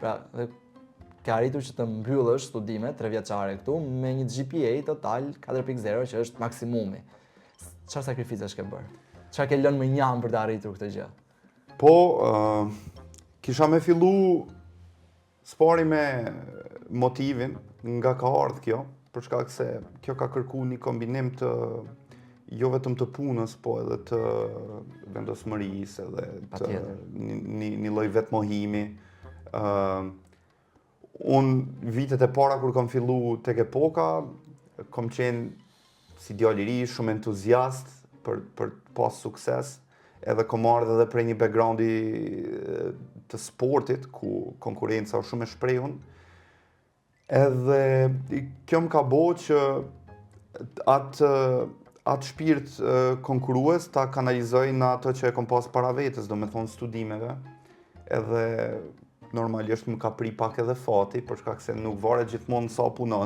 Pra, dhe ke arritur që të mbyllësh studimet 3 vjeçare këtu me një GPA total 4.0 që është maksimumi. Çfarë sakrificash ke bërë? Çfarë ke lënë më njam për të arritur këtë gjë? Po, kisha me fillu spari me motivin nga ka ardhur kjo, për shkak se kjo ka kërku një kombinim të jo vetëm të punës, po edhe të vendosmërisë, edhe një lloj vetmohimi. Unë vitet e para kur kam fillu tek Epoka, kam qenë si djalë i ri, shumë entuziast për të pas sukses, edhe kam ardhur edhe prej një backgroundi të sportit, ku konkurenca është shumë e shprehun. Edhe kjo më ka bo që atë shpirt konkurues ta kanalizoj në ato që e kom pas para vetës, do me thonë studimeve. Edhe normalisht më ka pri pak edhe fati, për shkak se nuk varet gjithmonë sa punon.